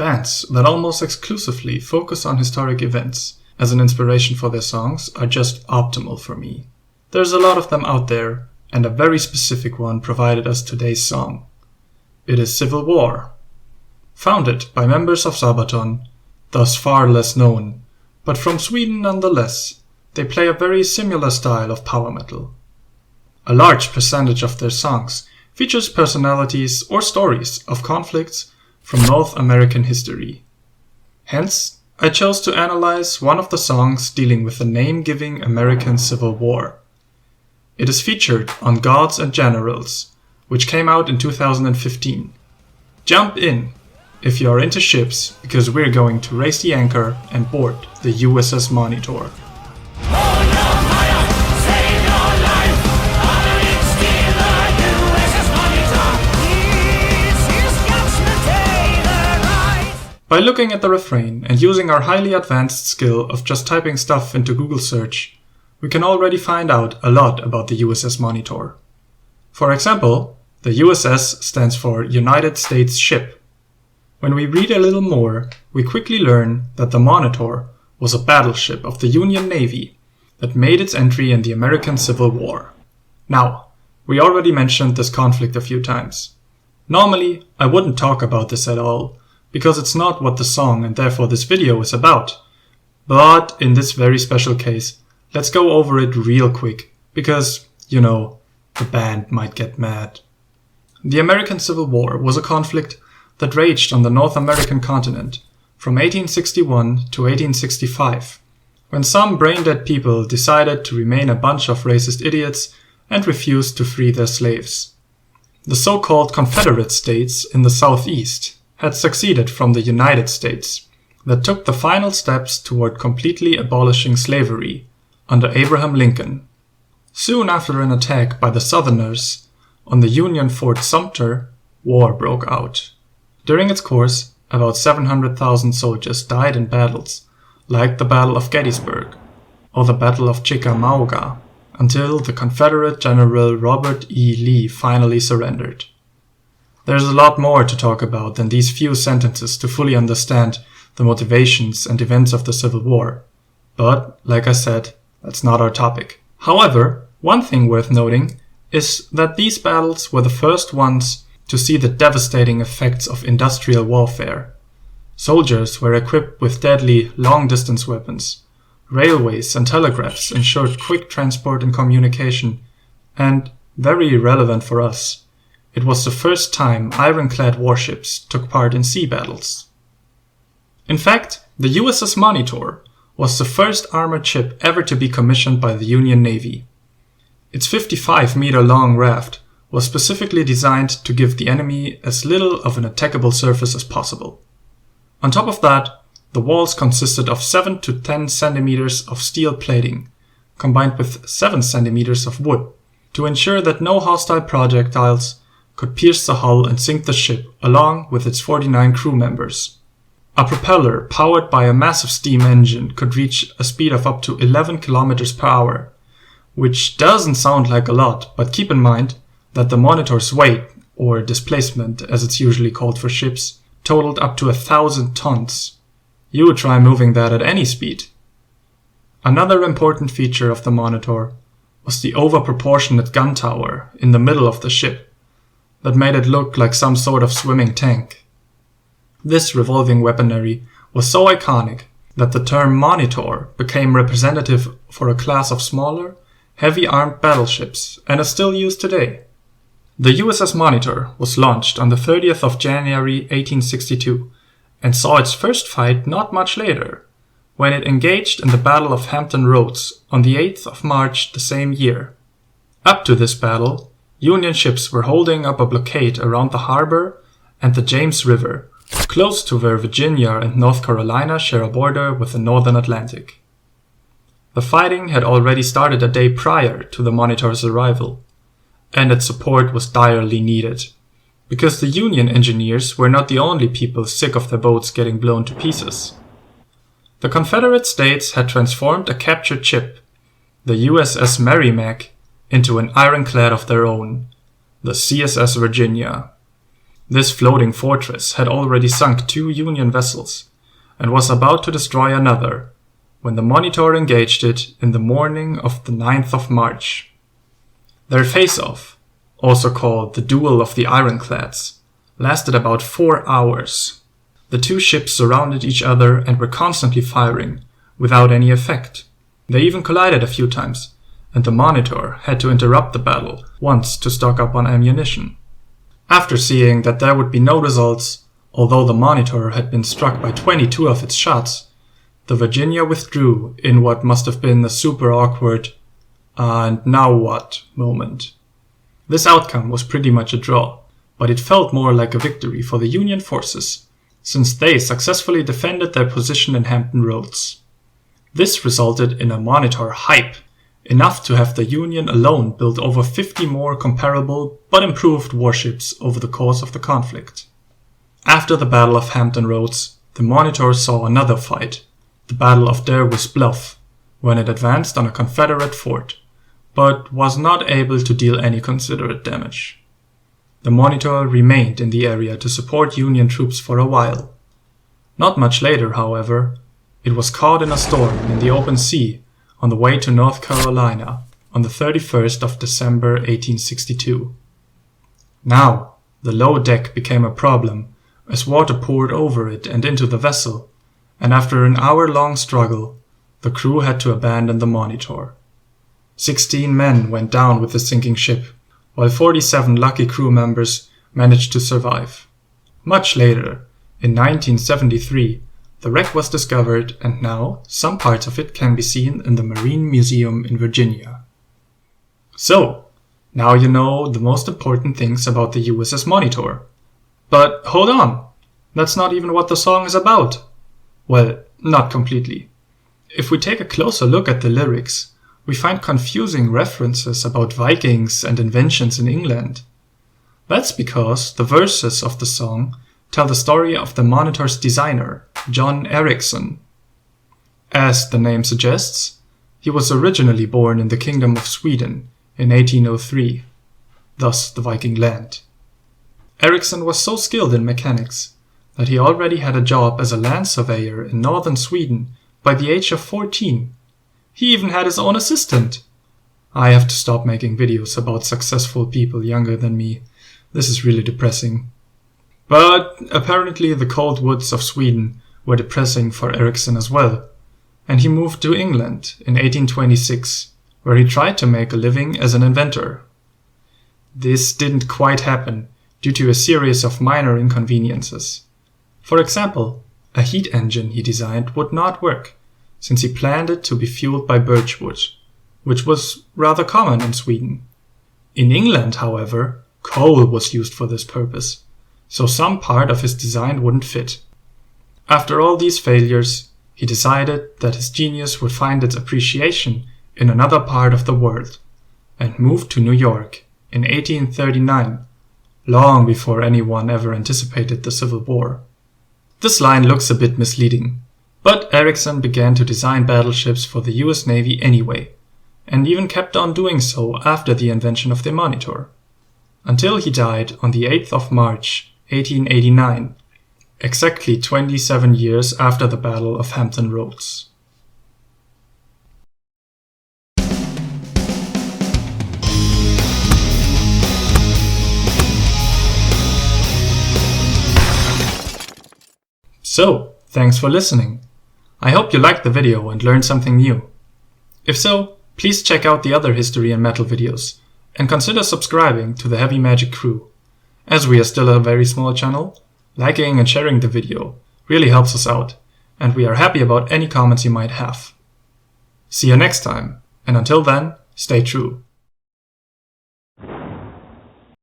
Bands that almost exclusively focus on historic events as an inspiration for their songs are just optimal for me. There's a lot of them out there, and a very specific one provided us today's song. It is Civil War. Founded by members of Sabaton, thus far less known, but from Sweden nonetheless, they play a very similar style of power metal. A large percentage of their songs features personalities or stories of conflicts from North American history. Hence, I chose to analyze one of the songs dealing with the name-giving American Civil War. It is featured on Gods and Generals, which came out in 2015. Jump in if you are into ships, because we're going to raise the anchor and board the USS Monitor. By looking at the refrain and using our highly advanced skill of just typing stuff into Google search, we can already find out a lot about the USS Monitor. For example, the USS stands for United States Ship. When we read a little more, we quickly learn that the Monitor was a battleship of the Union Navy that made its entry in the American Civil War. Now, we already mentioned this conflict a few times. Normally, I wouldn't talk about this at all, because it's not what the song and therefore this video is about. But in this very special case, let's go over it real quick, because, the band might get mad. The American Civil War was a conflict that raged on the North American continent from 1861 to 1865, when some brain-dead people decided to remain a bunch of racist idiots and refused to free their slaves. The so-called Confederate States in the Southeast had succeeded from the United States that took the final steps toward completely abolishing slavery under Abraham Lincoln. Soon after an attack by the Southerners on the Union Fort Sumter, war broke out. During its course, about 700,000 soldiers died in battles like the Battle of Gettysburg or the Battle of Chickamauga, until the Confederate General Robert E. Lee finally surrendered. There's a lot more to talk about than these few sentences to fully understand the motivations and events of the Civil War. But, like I said, that's not our topic. However, one thing worth noting is that these battles were the first ones to see the devastating effects of industrial warfare. Soldiers were equipped with deadly long-distance weapons. Railways and telegraphs ensured quick transport and communication. And, very relevant for us, it was the first time Ironclad warships took part in sea battles. In fact, the USS Monitor was the first armored ship ever to be commissioned by the Union Navy. Its 55-meter-long raft was specifically designed to give the enemy as little of an attackable surface as possible. On top of that, the walls consisted of 7 to 10 centimeters of steel plating, combined with 7 centimeters of wood, to ensure that no hostile projectiles could pierce the hull and sink the ship along with its 49 crew members. A propeller powered by a massive steam engine could reach a speed of up to 11 kilometers per hour, which doesn't sound like a lot, but keep in mind that the Monitor's weight, or displacement as it's usually called for ships, totaled up to 1,000 tons. You would try moving that at any speed. Another important feature of the Monitor was the overproportionate gun tower in the middle of the ship that made it look like some sort of swimming tank. This revolving weaponry was so iconic that the term Monitor became representative for a class of smaller, heavy-armed battleships and is still used today. The USS Monitor was launched on the 30th of January 1862 and saw its first fight not much later, when it engaged in the Battle of Hampton Roads on the 8th of March the same year. Up to this battle, Union ships were holding up a blockade around the harbor and the James River, close to where Virginia and North Carolina share a border with the Northern Atlantic. The fighting had already started a day prior to the Monitor's arrival, and its support was direly needed, because the Union engineers were not the only people sick of their boats getting blown to pieces. The Confederate States had transformed a captured ship, the USS Merrimac, into an ironclad of their own, the CSS Virginia. This floating fortress had already sunk 2 Union vessels and was about to destroy another when the Monitor engaged it in the morning of the 9th of March. Their face-off, also called the Duel of the Ironclads, lasted about 4 hours. The 2 ships surrounded each other and were constantly firing, without any effect. They even collided a few times, and the Monitor had to interrupt the battle once to stock up on ammunition. After seeing that there would be no results, although the Monitor had been struck by 22 of its shots, the Virginia withdrew in what must have been a super awkward "and now what" moment. This outcome was pretty much a draw, but it felt more like a victory for the Union forces, since they successfully defended their position in Hampton Roads. This resulted in a Monitor hype, enough to have the Union alone build over 50 more comparable but improved warships over the course of the conflict. After the Battle of Hampton Roads, the Monitor saw another fight, the Battle of Bluff, when it advanced on a Confederate fort, but was not able to deal any considerate damage. The Monitor remained in the area to support Union troops for a while. Not much later, however, it was caught in a storm in the open sea on the way to North Carolina on the 31st of December 1862. Now, the low deck became a problem as water poured over it and into the vessel, and after an hour-long struggle, the crew had to abandon the Monitor. 16 men went down with the sinking ship, while 47 lucky crew members managed to survive. Much later, in 1973, the wreck was discovered, and now some parts of it can be seen in the Marine Museum in Virginia. So, now you know the most important things about the USS Monitor. But hold on, that's not even what the song is about. Well, not completely. If we take a closer look at the lyrics, we find confusing references about Vikings and inventions in England. That's because the verses of the song tell the story of the Monitor's designer, John Eriksson. As the name suggests, he was originally born in the Kingdom of Sweden in 1803, thus the Viking land. Eriksson was so skilled in mechanics that he already had a job as a land surveyor in northern Sweden by the age of 14. He even had his own assistant. I have to stop making videos about successful people younger than me. This is really depressing. But apparently the cold woods of Sweden were depressing for Eriksson as well, and he moved to England in 1826, where he tried to make a living as an inventor. This didn't quite happen due to a series of minor inconveniences. For example, a heat engine he designed would not work, since he planned it to be fueled by birchwood, which was rather common in Sweden. In England, however, coal was used for this purpose, so some part of his design wouldn't fit. After all these failures, he decided that his genius would find its appreciation in another part of the world, and moved to New York in 1839, long before anyone ever anticipated the Civil War. This line looks a bit misleading, but Eriksson began to design battleships for the US Navy anyway, and even kept on doing so after the invention of the Monitor, until he died on the 8th of March, 1889, exactly 27 years after the Battle of Hampton Roads. So, thanks for listening. I hope you liked the video and learned something new. If so, please check out the other history and metal videos, and consider subscribing to the Heavy Magic crew. As we are still a very small channel, liking and sharing the video really helps us out, and we are happy about any comments you might have. See you next time, and until then, stay true.